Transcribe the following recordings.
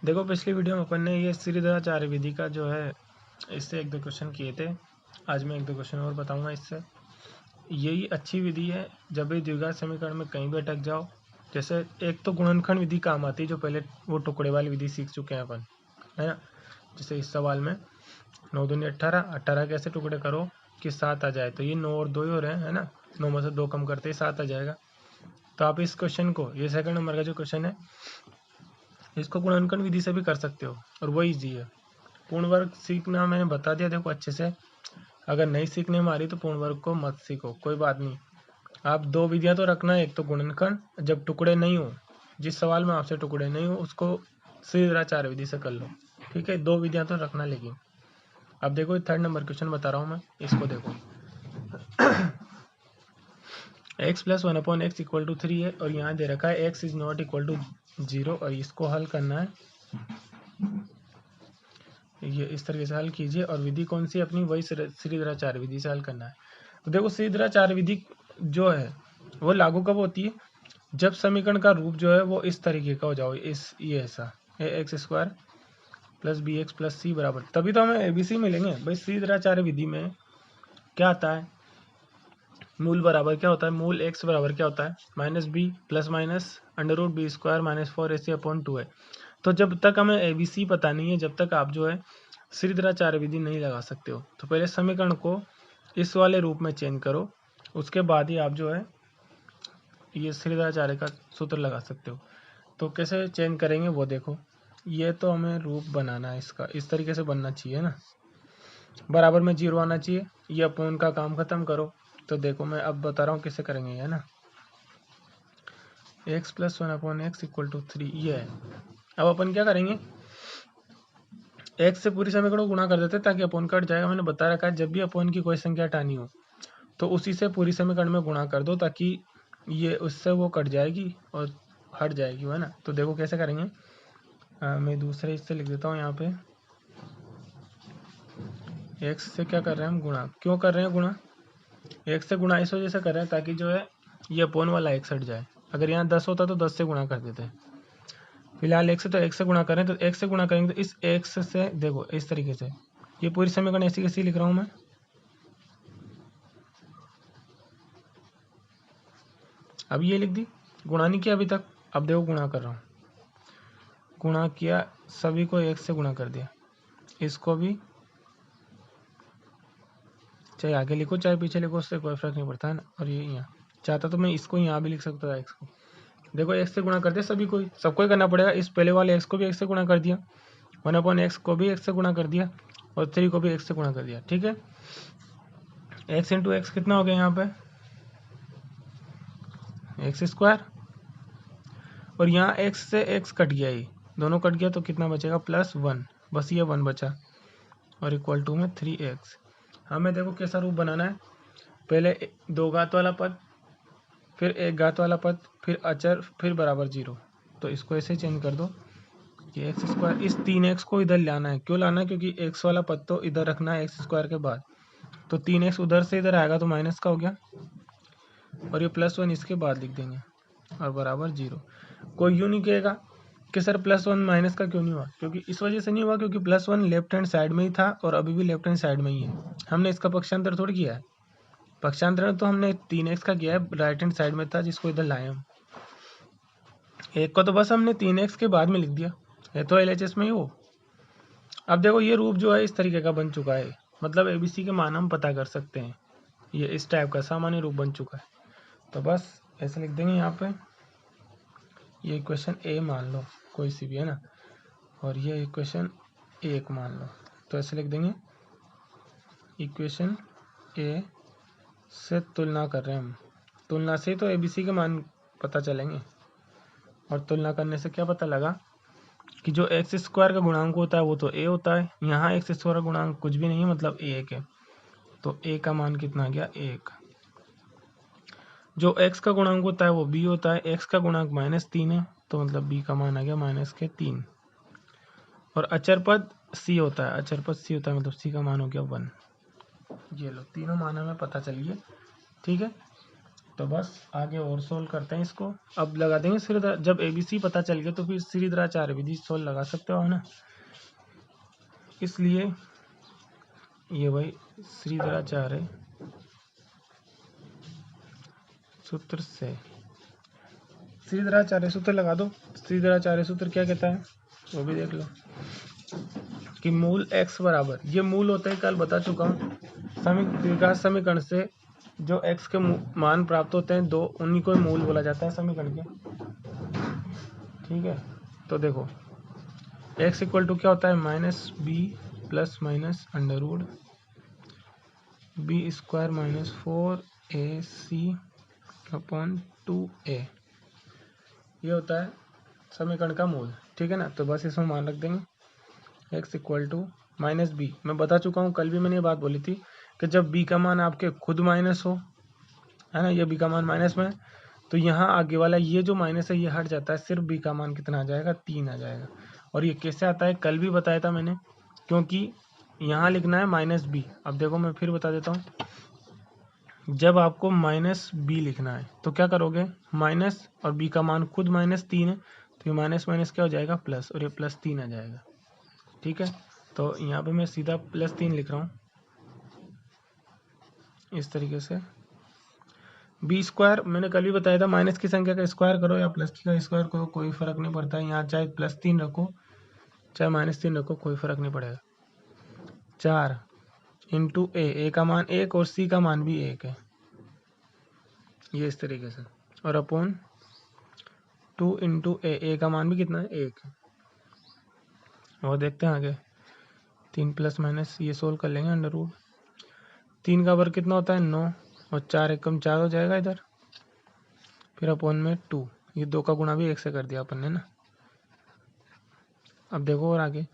देखो पिछली वीडियो में अपन ने ये श्रीधराचार्य विधि का जो है इससे 1-2 क्वेश्चन किए थे। आज मैं 1-2 क्वेश्चन और बताऊंगा इससे। यही अच्छी विधि है जब भी द्विघात समीकरण में कहीं भी अटक जाओ। जैसे एक तो गुणनखंड विधि काम आती है, जो पहले वो टुकड़े वाली विधि सीख चुके हैं अपन, है ना। जैसे इस सवाल में 9 दूनी 18, 18 कैसे टुकड़े करो कि 7 आ जाए, तो ये 9 और 2 ही हो रहे हैं, है ना। 9 में से 2 कम करते ही 7 आ जाएगा। तो आप इस क्वेश्चन को, ये सेकंड नंबर का जो क्वेश्चन है, इसको गुणनखंड विधि से भी कर सकते हो और वो ईजी है। पूर्ण वर्ग सीखना मैंने बता दिया, देखो अच्छे से। अगर नहीं सीखने में आ रही तो पूर्ण वर्ग को मत सीखो, कोई बात नहीं। आप 2 विधियां तो रखना, एक तो गुणनखंड, जब टुकड़े नहीं हो, जिस सवाल में आपसे टुकड़े नहीं हो उसको श्रीधराचार्य विधि से कर लो, ठीक है। 2 विधियां तो रखना। लेकिन अब देखो थर्ड नंबर क्वेश्चन बता रहा हूँ मैं, इसको देखो। x + 1/x = 3 है और यहाँ दे रखा है x ≠ = 0 और इसको हल करना है। ये इस तरीके से हल कीजिए और विधि कौन सी अपनी, वही श्रीधराचार्य विधि से हल करना है। तो देखो श्रीधराचार्य विधि जो है वो लागू कब होती है, जब समीकरण का रूप जो है वो इस तरीके का हो जाओ, ये ऐसा ax² + bx + c बराबर, तभी तो हमें abc मिलेंगे भाई। श्रीधराचार्य विधि में क्या आता है, मूल बराबर क्या होता है, मूल x बराबर क्या होता है, -b + √b² - 4ac/2 है। तो जब तक हमें abc पता नहीं है, जब तक आप जो है श्रीधराचार्य विधि नहीं लगा सकते हो। तो पहले समीकरण को इस वाले रूप में चेंज करो, उसके बाद ही आप जो है ये श्रीधराचार्य का सूत्र लगा सकते हो। तो कैसे चेंज करेंगे वो देखो। ये तो हमें रूप बनाना है इसका, इस तरीके से बनना चाहिए ना, बराबर में 0 आना चाहिए। ये अपोन का काम खत्म करो। तो देखो मैं अब बता रहा हूँ कैसे करेंगे, है ना। x + 1/x = 3 ये है। अब अपन क्या करेंगे, x से पूरी समीकरण को गुणा कर देते हैं ताकि अपोन कट जाएगा। मैंने बता रखा है जब भी अपोन की कोई संख्या हटानी हो तो उसी से पूरी समीकरण में गुणा कर दो, ताकि ये उससे वो कट जाएगी और हट जाएगी, है ना। तो देखो कैसे करेंगे। मैं दूसरे इससे लिख देता हूँ यहाँ पे। x से क्या कर रहे हैं हम, गुणा। क्यों कर रहे हैं गुणा, x से गुणा इस वजह से कर रहे हैं ताकि जो है ये अपोन वाला x हट जाए। अगर यहाँ 10 होता तो 10 से गुणा कर देते हैं। फिलहाल x से, तो x से गुणा करें, तो x से गुणा करेंगे तो इस x से देखो इस तरीके से ये पूरी समीकरण ऐसी कैसी लिख रहा हूँ मैं। अब ये लिख दी, गुणा नहीं किया अभी तक। अब देखो गुणा कर रहा हूँ, गुणा किया, सभी को x से गुणा कर दिया, इसको भी, चाहे आगे लिखो चाहे पीछे लिखो, उससे कोई फर्क नहीं पड़ता है ना। और ये यहाँ चाहता तो मैं इसको यहाँ भी लिख सकता था, x को। देखो x से गुणा कर दिया, सभी को, सबको ही करना पड़ेगा। इस पहले वाले x को भी x से गुणा कर दिया, 1/x को भी x से गुणा कर दिया और 3 को भी x से गुणा कर दिया, ठीक है। x × x कितना हो गया यहाँ पे, x², और यहाँ x से x कट गया, ये दोनों कट गया तो कितना बचेगा, +1, बस ये 1 बचा और इक्वल टू में 3x। हमें देखो कैसा रूप बनाना है, पहले 2 घात वाला पद, फिर 1 घात वाला पद, फिर अचर, फिर बराबर 0। तो इसको ऐसे चेंज कर दो कि x², इस 3x को इधर लाना है। क्यों लाना है, क्योंकि x वाला पद तो इधर रखना है x² के बाद, तो 3x उधर से इधर आएगा तो माइनस का हो गया, और ये +1 इसके बाद लिख देंगे और बराबर 0। कोई यूँ नहीं कहेगा कि सर +1 माइनस का क्यों नहीं हुआ, क्योंकि इस वजह से नहीं हुआ क्योंकि +1 लेफ्ट हैंड साइड में ही था और अभी भी लेफ्ट हैंड साइड में ही है। हमने इसका पक्षांतर थोड़ी किया है, पक्षांतर तो हमने 3x का किया है, राइट हैंड साइड में था जिसको इधर लाए हम। एक को तो बस हमने 3x के बाद में लिख दिया, है तो LHS में ही हो। अब देखो ये रूप जो है इस तरीके का बन चुका है, मतलब ABC के मान हम पता कर सकते हैं। ये इस टाइप का सामान्य रूप बन चुका है। तो बस ऐसे लिख देंगे यहाँ पे, ये इक्वेशन A मान लो कोई सी भी, है ना, और ये इक्वेशन 1 मान लो। तो ऐसे लिख देंगे, इक्वेशन A से तुलना कर रहे हैं हम, तुलना से तो ABC के मान पता चलेंगे। और तुलना करने से क्या पता लगा कि जो x² का गुणांक होता है वो तो a होता है, यहाँ x² का गुणांक कुछ भी नहीं है, मतलब 1 है। तो a का मान कितना आ गया, 1। जो x का गुणांक होता है वो b होता है, x का गुणांक -3 है, तो मतलब b का मान आ गया -3। और अचर पद c होता है, अचर पद c होता है, मतलब c का मान हो गया 1। ये लो तीनों मान हमें पता चल गए, ठीक है। तो बस आगे और सोल्व करते हैं इसको। अब लगा देंगे सीधा, जब ABC पता चल गया तो फिर श्रीधराचार्य विधि सोल्व लगा सकते हो, है ना। इसलिए ये भाई श्रीधराचार्य सूत्र से श्रीधराचार्य सूत्र लगा दो। श्रीधराचार्य सूत्र क्या कहता है वो भी देख लो कि मूल x बराबर, ये मूल होते हैं, कल बता चुका हूँ, द्विघात समीकरण से जो x के मान प्राप्त होते हैं दो, उन्हीं को मूल बोला जाता है समीकरण के। ठीक है, तो देखो x इक्वल टू क्या होता है, minus b plus minus under root b square minus 4ac upon 2a, ये होता है समीकरण का मूल। ठीक है ना, तो बस इसमें मान रख देंगे x equal to minus b. मैं बता चुका हूँ, कल भी मैंने ये बात बोली थी कि जब b का मान आपके खुद माइनस हो, है ना, ये b का मान माइनस में है, तो यहाँ आगे वाला ये जो माइनस है ये हट जाता है, सिर्फ b का मान कितना आ जाएगा, 3 आ जाएगा। और ये कैसे आता है कल भी बताया था मैंने, क्योंकि यहाँ लिखना है माइनस बी। अब देखो मैं फिर बता देता हूँ, जब आपको माइनस बी लिखना है तो क्या करोगे, माइनस और b का मान खुद -3 है, तो ये माइनस माइनस क्या हो जाएगा, प्लस, और ये +3 आ जाएगा। ठीक है, तो यहाँ पे मैं सीधा +3 लिख रहा हूँ इस तरीके से। बी स्क्वायर मैंने कल भी बताया था, माइनस की संख्या का स्क्वायर करो या प्लस की का स्क्वायर करो, कोई फर्क नहीं पड़ता है। यहाँ चाहे +3 रखो चाहे -3 रखो, कोई फर्क नहीं पड़ेगा। 4 इंटू ए का मान 1 और सी का मान भी 1 है, ये इस तरीके से, और अपॉन 2 इंटू ए का मान भी कितना है, 1 है। और देखते हैं आगे, 3 प्लस माइनस ये सोल्व कर लेंगे, अंडर रूट 3 का वर्ग कितना होता है, 9, और 4 एकम 4 हो जाएगा इधर, फिर अपॉन में 2, ये 2 का गुणा भी 1 से कर दिया अपन ने ना। अब देखो और आगे,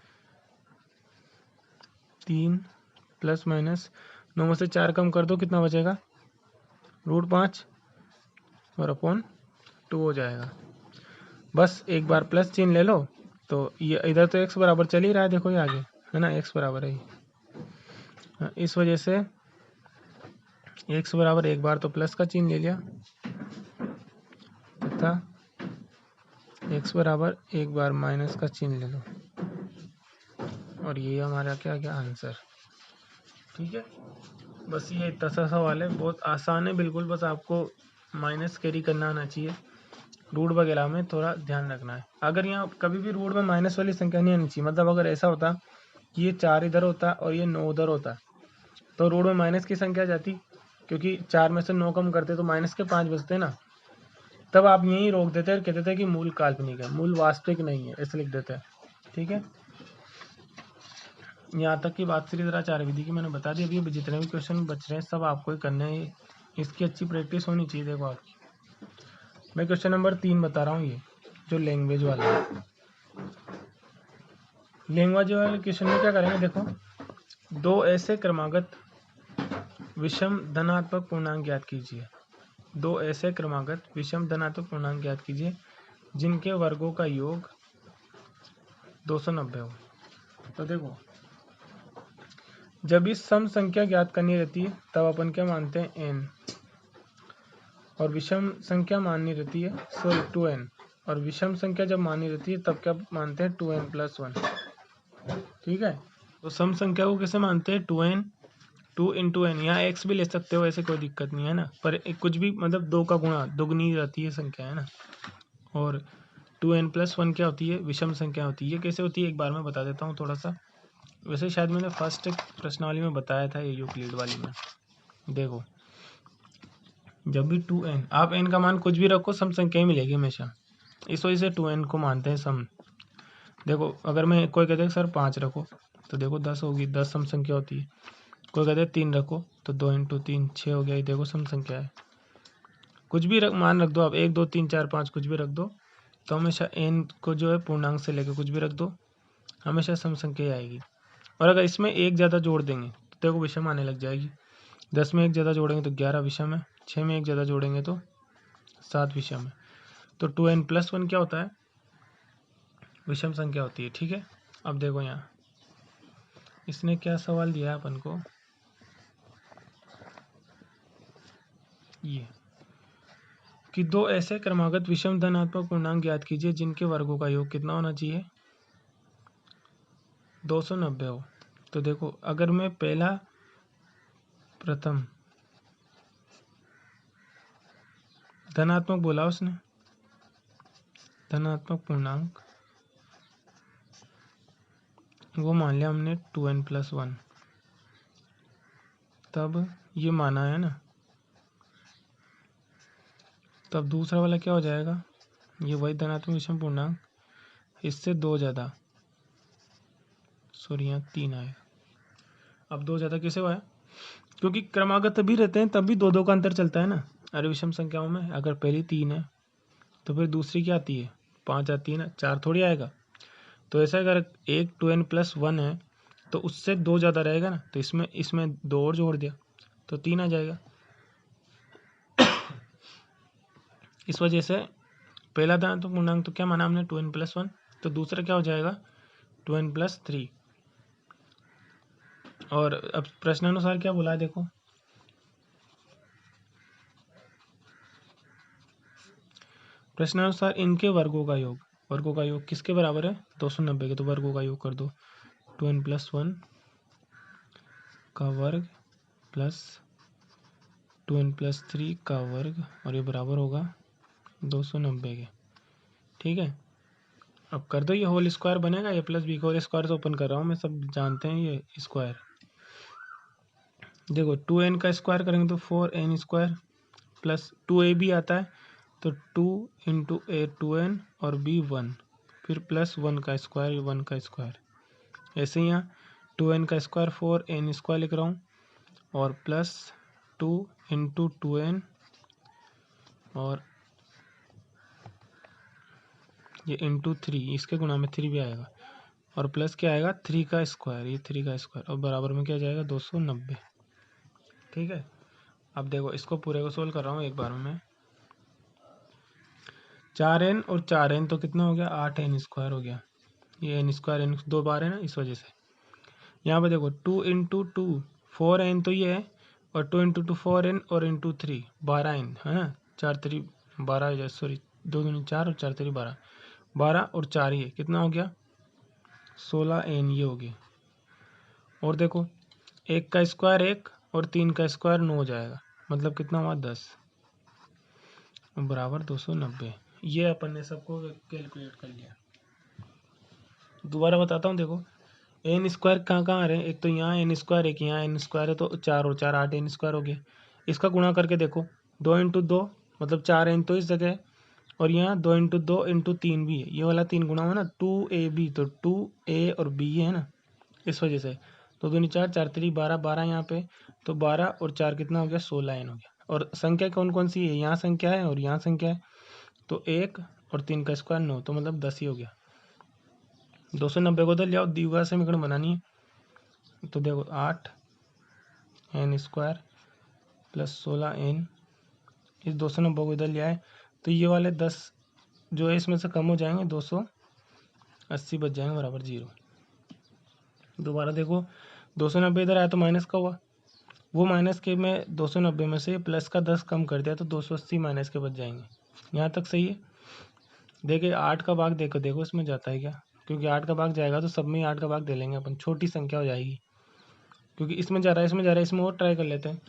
3 प्लस माइनस 9 में से 4 कम कर दो, कितना बचेगा, √5 और अपॉन 2 हो जाएगा। बस एक बार प्लस चिन्ह ले लो, तो ये इधर तो x बराबर चल ही रहा है, देखो ये आगे है ना, x बराबर है, इस वजह से x बराबर एक बार तो प्लस का चिन्ह ले लिया, तथा x बराबर एक बार माइनस का चिन्ह ले लो, और ये हमारा क्या गया, आंसर। ठीक है, बस ये इतना सा सवाल है, बहुत आसान है बिल्कुल, बस आपको माइनस कैरी करना आना चाहिए। रूट वगैरह में थोड़ा ध्यान रखना है। अगर यहाँ कभी भी रूट में माइनस वाली संख्या नहीं आनी चाहिए, मतलब अगर ऐसा होता कि ये 4 इधर होता और ये 9 उधर होता, तो रूट में माइनस की संख्या जाती, क्योंकि 4 में से 9 कम करते तो माइनस के 5 बचते ना, तब आप यहीं रोक देते और कहते थे कि मूल काल्पनिक है, मूल वास्तविक नहीं है, ऐसे लिख देते हैं। ठीक है, यहाँ तक की बात श्रीधराचार्य विधि की मैंने बता दी। अभी जितने भी क्वेश्चन बच रहे हैं सब आपको ही करने हैं, इसकी अच्छी प्रैक्टिस होनी चाहिए। देखो आपकी, मैं क्वेश्चन नंबर 3 बता रहा हूँ, ये जो लैंग्वेज वाला है। लैंग्वेज वाले क्वेश्चन में क्या करेंगे, देखो, दो ऐसे क्रमागत विषम धनात्मक पूर्णांक ज्ञात कीजिए। दो ऐसे क्रमागत विषम धनात्मक पूर्णांक ज्ञात कीजिए जिनके वर्गों का योग 290 हो। तो देखो, जब इस सम संख्या ज्ञात करनी रहती है तब अपन क्या मानते हैं, n, और विषम संख्या माननी रहती है, सॉरी 2n, और विषम संख्या जब माननी रहती है तब क्या मानते हैं, 2n + 1। ठीक है, तो सम संख्या को कैसे मानते हैं, 2n 2 इंटू एन, यहाँ x भी ले सकते हो, ऐसे कोई दिक्कत नहीं है ना, पर कुछ भी मतलब 2 का गुणा दुगनी रहती है संख्या, है ना। और 2n + 1 क्या होती है, विषम संख्या होती है। ये कैसे होती है एक बार मैं बता देता हूँ थोड़ा सा, वैसे शायद मैंने फर्स्ट प्रश्नावली में बताया था, ये यूक्लिड वाली में। देखो, जब भी 2n, आप n का मान कुछ भी रखो, सम संख्या ही मिलेगी हमेशा, इस वजह से 2n को मानते हैं सम। देखो, अगर मैं कोई कहते हैं सर 5 रखो, तो देखो 10 होगी, 10 सम संख्या होती है। कोई कहते हैं 3 रखो, तो 2 × 3 6 हो गया, ये देखो सम संख्या है। कुछ भी मान रख दो आप, 1 2 3 4 5 कुछ भी रख दो, तो हमेशा n को जो है पूर्णांक से लेकर कुछ भी रख दो, हमेशा सम संख्या आएगी। और अगर इसमें एक ज़्यादा जोड़ देंगे तो देखो विषम आने लग जाएगी। 10 में एक ज़्यादा जोड़ेंगे तो 11 विषम है, 6 में एक ज़्यादा जोड़ेंगे तो 7 विषम है। तो 2n + 1 क्या होता है, विषम संख्या होती है। ठीक है, अब देखो यहाँ इसने क्या सवाल दिया है अपन को, ये कि दो ऐसे क्रमागत विषम धनात्मक पूर्णांक ज्ञात कीजिए जिनके वर्गों का योग कितना होना चाहिए, 290 हो। तो देखो अगर मैं प्रथम धनात्मक बोला उसने, धनात्मक पूर्णांक वो मान लिया हमने 2n+1, तब ये माना है ना, तब दूसरा वाला क्या हो जाएगा, ये वही धनात्मक विषम पूर्णांक, इससे 2 ज़्यादा, सॉरी यहाँ 3 आएगा। अब 2 ज़्यादा कैसे हुआ है, क्योंकि क्रमागत तभी रहते हैं तब भी 2-2 का अंतर चलता है ना अरे विषम संख्याओं में। अगर पहली 3 है तो फिर दूसरी क्या आती है, 5 आती है ना, 4 थोड़ी आएगा। तो ऐसा अगर एक 2n+1 है तो उससे 2 ज़्यादा रहेगा ना, तो इसमें 2 और जोड़ दिया तो 3 आ जाएगा। इस वजह से पहला धनात्मक पूर्णांक तो क्या माना हमने, 2n+1, तो दूसरा क्या हो जाएगा 2n+3। और अब प्रश्नानुसार क्या बोला है देखो, प्रश्नानुसार इनके वर्गों का योग किसके बराबर है, 290 के। तो वर्गों का योग कर दो, 2n+1 का वर्ग प्लस 2n+3 का वर्ग, और ये बराबर होगा 290 के। ठीक है, अब कर दो, ये होल स्क्वायर बनेगा, ए प्लस बी का होल स्क्वायर से ओपन कर रहा हूँ मैं, सब जानते हैं ये स्क्वायर। देखो 2n का स्क्वायर करेंगे तो 4n² प्लस 2ab आता है तो 2 × a 2n और b 1, फिर प्लस 1 का स्क्वायर 1 का स्क्वायर। ऐसे ही यहाँ 2n का स्क्वायर 4n² लिख रहा हूँ और प्लस 2 × 2n और ये इंटू 3, इसके गुणा में 3 भी आएगा, और प्लस क्या आएगा 3 का स्क्वायर, ये 3 का स्क्वायर, और बराबर में क्या जाएगा 290। ठीक है, अब देखो इसको पूरे को सोल्व कर रहा हूँ एक बार में। 4n और 4n तो कितना हो गया, 8n² हो गया, ये n² n 2 बार है ना, इस वजह से। यहाँ पे देखो 2 × 2 4n तो ये है, और 2 × 2 4n और इंटू 3 12n है ना, 4 3 12, सॉरी 2 दूनी 4 और 4 3 12, 12 और 4 ये कितना हो गया 16n, ये हो गया। और देखो 1 का स्क्वायर 1 और 3 का स्क्वायर 9 हो जाएगा, मतलब कितना हुआ 10 बराबर 290। ये अपन ने सबको कैलकुलेट कर लिया। दोबारा बताता हूँ, देखो n² कहाँ कहाँ आ रहे हैं, एक तो यहाँ n², एक यहाँ n² है, तो 4 और 4 8n² हो गया। इसका गुणा करके देखो 2 × 2 मतलब 4n तो इस जगह है, और यहाँ 2 × 2 × 3 भी है, ये वाला 3 गुणा हुआ ना 2ab, तो 2a और b है ना, इस वजह से। तो 2 4 4 3 12 12 यहाँ पे, तो 12 और 4 कितना हो गया 16n हो गया। और संख्या कौन कौन सी है, यहाँ संख्या है और यहाँ संख्या है, तो 1 और 3 का स्क्वायर 9, तो मतलब 10 ही हो गया। 290 को उधर ले आओ, द्विघात समीकरण बनानी है। तो देखो 8n² प्लस 16n, इस 290 को इधर ले आए तो ये वाले 10 जो है इसमें से कम हो जाएंगे, 280 बच जाएंगे बराबर 0। दोबारा देखो 290 इधर आया तो माइनस का हुआ, वो माइनस के में 290 में से प्लस का 10 कम कर दिया तो 280 माइनस के बच जाएंगे। यहाँ तक सही है। देखिए 8 का भाग देखो इसमें जाता है क्या, क्योंकि 8 का भाग जाएगा तो सब में 8 का भाग दे लेंगे अपन, छोटी संख्या हो जाएगी, क्योंकि इसमें जा रहा है इसमें जा रहा है, इसमें और ट्राई कर लेते हैं।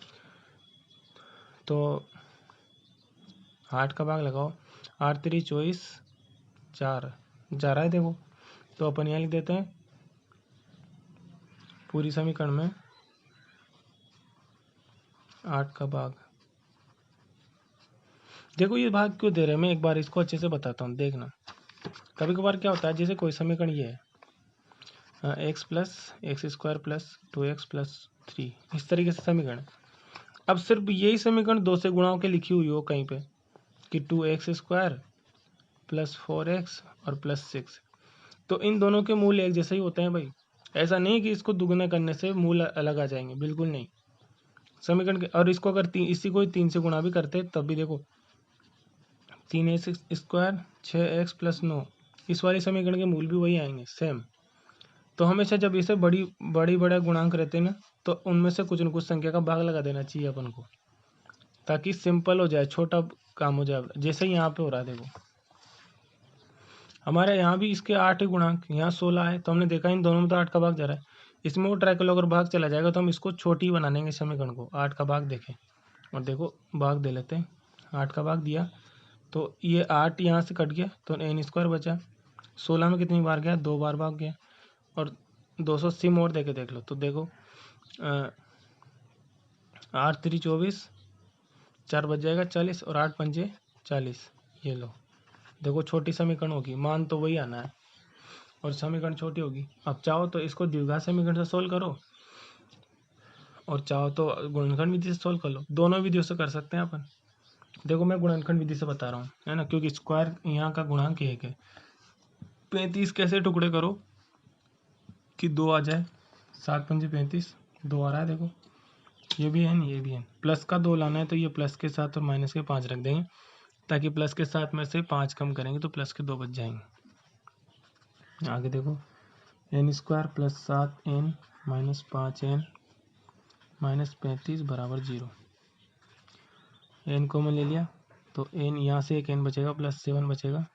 तो 8 का भाग लगाओ, 8 3 24 4 जा रहा है देखो, तो अपन यहाँ लिख देते हैं पूरी समीकरण में 8 का भाग। देखो ये भाग क्यों दे रहे हैं, मैं एक बार इसको अच्छे से बताता हूँ, देखना। कभी कभार क्या होता है, जैसे कोई समीकरण ये है x + x² + 2x + 3, इस तरीके से समीकरण। अब सिर्फ यही समीकरण 2 से गुणा के लिखी हुई हो कहीं पे कि 2x² + 4x और +6, तो इन दोनों के मूल एक जैसे ही होते हैं भाई। ऐसा नहीं कि इसको दुगुना करने से मूल अलग आ जाएंगे, बिल्कुल नहीं। समीकरण के, और इसको अगर इसी को 3 से गुणा भी करते तब भी देखो 3x² 6x + 9, इस वाले समीकरण के मूल भी वही आएंगे सेम। तो हमेशा जब इसे बड़ा गुणांक रहते हैं ना, तो उनमें से कुछ न कुछ संख्या का भाग लगा देना चाहिए अपन को। ताकि सिंपल हो जाए, छोटा काम हो जाए, जैसे यहाँ पे हो रहा है। देखो हमारे यहाँ भी इसके 8 ही गुणांक, यहाँ 16 है, तो हमने देखा इन दोनों में तो 8 का भाग जा रहा है। इसमें वो ट्राइकल अगर भाग चला जाएगा तो हम इसको छोटी बना देंगे समीकरण को, 8 का भाग देखें, और देखो भाग दे लेते हैं। 8 का भाग दिया तो ये 8 यहाँ से कट गया तो n² बचा। 16 में कितनी बार गया, 2 बार भाग गया। और 280 मोड़ देके देख लो तो देखो 8 3 24, 4 बच जाएगा 40, और 8 पंजे 40। ये लो देखो छोटी समीकरण होगी, मान तो वही आना है और समीकरण छोटी होगी। अब चाहो तो इसको द्विघात समीकरण से सोल्व करो, और चाहो तो गुणनखंड विधि से सोल्व कर लो, दोनों विधियों से कर सकते हैं अपन। देखो मैं गुणनखंड विधि से बता रहा हूँ, है ना, क्योंकि स्क्वायर यहाँ का गुणांक 1 है। 35 कैसे टुकड़े करो कि 2 आ जाए, 7 पंजे 35, 2 आ रहा है। देखो ये भी है, ये भी है। प्लस का 2 लाना है तो ये प्लस के साथ और माइनस के 5 रख देंगे, ताकि प्लस के साथ में से 5 कम करेंगे तो प्लस के 2 बच जाएंगे। आगे देखो n² + 7n - 5n - 35 बराबर 0। n कॉमन ले लिया तो n यहाँ से एक n बचेगा, +7 बचेगा।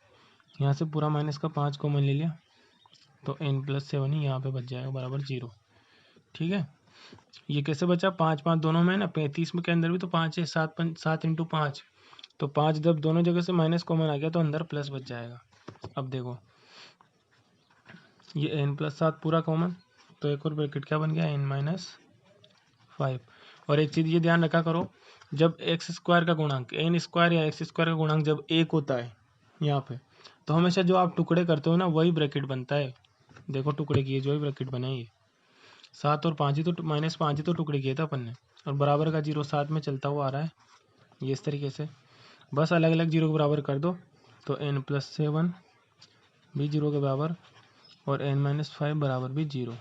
यहाँ से पूरा माइनस का 5 कॉमन ले लिया तो n + 7 ही यहाँ पे बच जाएगा बराबर 0। ठीक है, ये कैसे बचा, 5 5 दोनों में है ना, 35 में के अंदर भी तो 5 है, 7 × 5, तो 5 जब दोनों जगह से माइनस कॉमन आ गया तो अंदर प्लस बच जाएगा। अब देखो ये n + 7 पूरा कॉमन, तो एक और ब्रैकेट क्या बन गया, n - 5। और एक चीज़ ये ध्यान रखा करो, जब x² का गुणांक n² या x² का गुणांक जब 1 होता है यहाँ पे, तो हमेशा जो आप टुकड़े करते हो ना वही ब्रैकेट बनता है। देखो टुकड़े किए जो ही ब्रैकेट बने, ये 7 और 5 ही तो -5 ही तो टुकड़े किए थे अपन ने, और बराबर का 0 साथ में चलता हुआ आ रहा है। ये इस तरीके से बस अलग अलग 0 के बराबर कर दो, तो n + 7 भी 0 के बराबर और n - 5 बराबर भी 0।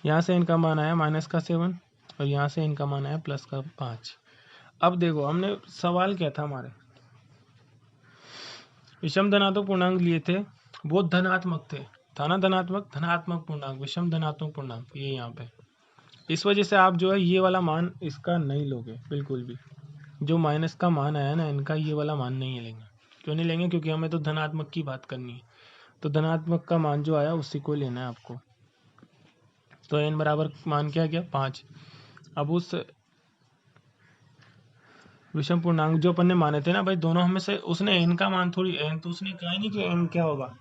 यहाँ से n का मान आया -7 और यहाँ से n का मान आया +5। अब देखो हमने सवाल क्या था, हमारे विषम धनात्मक पूर्णांक लिए थे, वो धनात्मक थे, था ना, धनात्मक पूर्णांक, विषम धनात्मक पूर्णांक, ये यहाँ पे। इस वजह से आप जो है ये वाला मान इसका नहीं लोगे बिल्कुल भी, जो माइनस का मान आया ना इनका, ये वाला मान नहीं लेंगे। क्यों नहीं लेंगे, क्योंकि हमें तो धनात्मक की बात करनी है, तो धनात्मक का मान जो आया उसी को लेना है आपको। तो n बराबर मान क्या गया, 5। अब उस विषम पूर्णांक जो अपन ने माने थे ना भाई, दोनों हमें से, उसने n का मान थोड़ी, n तो उसने कहा ही नहीं कि n क्या होगा,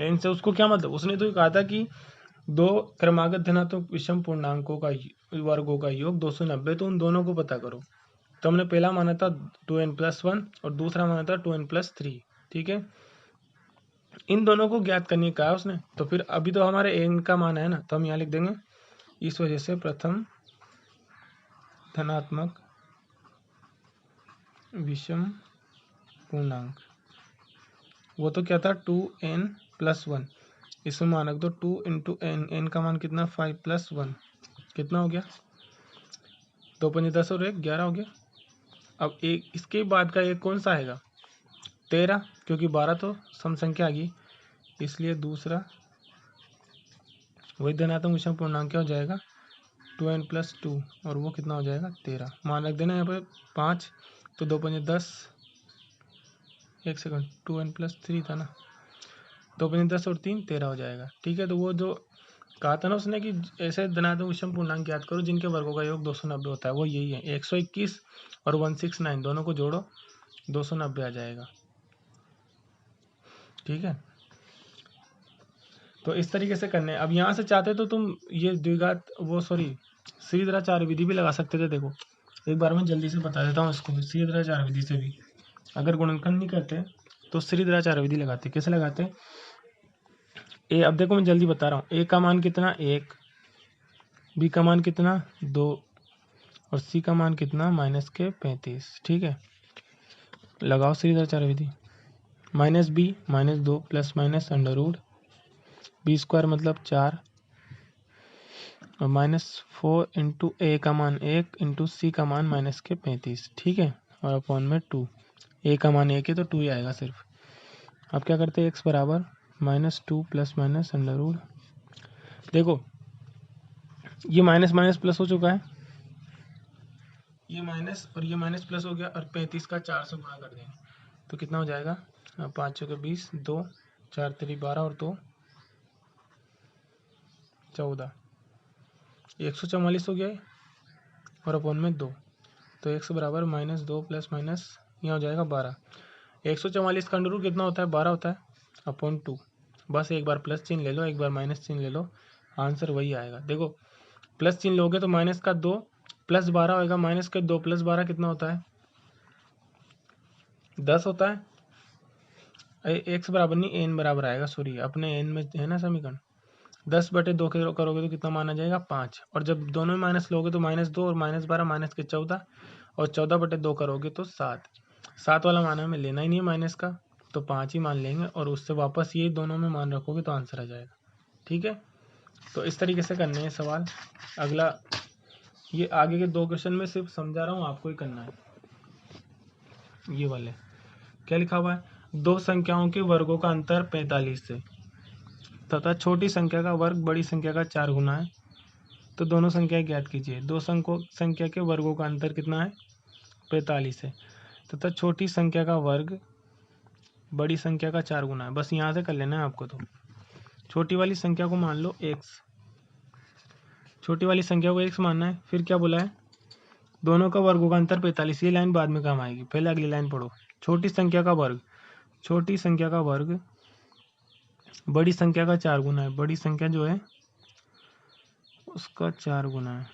n से उसको क्या मतलब, उसने तो कहा था कि 2 क्रमागत धनात्मक विषम पूर्णांकों का वर्गों का योग 290, तो उन दोनों को पता करो। तो हमने पहला माना था 2n + 1 और दूसरा माना था 2n + 3। ठीक है, इन दोनों को ज्ञात करने का है उसने, तो फिर अभी तो हमारे n का मान है ना, तो हम यहाँ लिख देंगे। इस वजह से प्रथम धनात्मक विषम पूर्णांक, वो तो क्या था 2n + 1, इसमें मान रख दो 2 × n, n का मान कितना, 5 + 1 कितना हो गया, 2 × 5 = 10 और 1 11 हो गया। अब एक इसके बाद का एक कौन सा आएगा, 13, क्योंकि 12 तो सम संख्या आ गई, इसलिए दूसरा वही धनात्मक विषम पूर्णांक क्या हो जाएगा, 2n + 2, और वो कितना हो जाएगा 13। मान रख देना यहाँ पे 5, तो 2 × 5 = 10, 1 सेकंड, 2n + 3 था ना, 2 × 5 = 10 और 3 13 हो जाएगा। ठीक है, तो वो जो कहा था ना उसने कि ऐसे धनात्मक विषम पूर्णांक याद करो जिनके वर्गों का योग 290 होता है, वो यही है। 121 और 169 दोनों को जोड़ो, 290 आ जाएगा। ठीक है, तो इस तरीके से करने। अब यहाँ से चाहते तो तुम ये द्विघात श्रीधराचार्य विधि भी लगा सकते थे। देखो एक बार मैं जल्दी से बता देता हूँ इसको, श्रीधराचार्य विधि से भी अगर गुणनखंड नहीं करते तो श्रीधराचार्य विधि लगाते। कैसे लगाते, अब देखो मैं जल्दी बता रहा हूँ। ए का मान कितना 1, बी का मान कितना 2 और सी का मान कितना -35। ठीक है, लगाओ श्रीधराचार्य विधि। -b -2 ± √b² मतलब 4 और -4 × a का मान 1 × c का मान -35। ठीक है, और अपॉन में 2, a का मान 1 है तो 2 ही आएगा सिर्फ। अब क्या करते हैं, x बराबर -2 ± √। देखो ये माइनस माइनस प्लस हो चुका है, ये माइनस और ये माइनस प्लस हो गया, और 35 का 4 से गुणा कर देंगे तो कितना हो जाएगा, 5 चौके 20, 2 4 3 12 और 2 14, 144 हो गया है, और अपॉन में 2, तो x बराबर -2 प्लस माइनस यहाँ हो जाएगा 12। 144 का अंडर रूट कितना होता है, 12 होता है, अपॉन 2। बस एक बार प्लस चिन्ह ले लो, एक बार माइनस चिन्ह ले लो, आंसर वही आएगा। देखो प्लस चिन्ह लोगे तो माइनस का 2 प्लस 12 होएगा, माइनस के 2 प्लस 12 कितना होता है, 10 होता है। एक्स बराबर नहीं, एन बराबर आएगा, सॉरी अपने एन में है ना समीकरण। 10/2 करोगे तो कितना माना जाएगा, 5। और जब दोनों में माइनस लोगे तो -2 और -12 माइनस के 14, और 14/2 करोगे तो 7। 7 वाला मान हमें लेना ही नहीं है माइनस का, तो 5 ही मान लेंगे, और उससे वापस ये दोनों में मान रखोगे तो आंसर आ जाएगा। ठीक है, तो इस तरीके से करने हैं सवाल। अगला ये आगे के 2 क्वेश्चन में सिर्फ समझा रहा हूँ, आपको ही करना है। ये वाले क्या लिखा हुआ है, 2 संख्याओं के वर्गों का अंतर 45 से तथा छोटी संख्या का वर्ग बड़ी संख्या का 4 गुना है, तो दोनों संख्याएं ज्ञात कीजिए। 2 संख्या के वर्गों का अंतर कितना है, 45 है, तथा छोटी संख्या का वर्ग बड़ी संख्या का 4 गुना है। बस यहाँ से कर लेना है आपको। तो छोटी वाली संख्या को मान लो x, छोटी वाली संख्या को x मानना है। फिर क्या बोला है, दोनों का वर्गों का अंतर 45। ये लाइन बाद में काम आएगी, पहले अगली लाइन पढ़ो। छोटी संख्या का वर्ग, छोटी संख्या का वर्ग बड़ी संख्या का 4 गुना है, बड़ी संख्या जो है उसका 4 गुना है।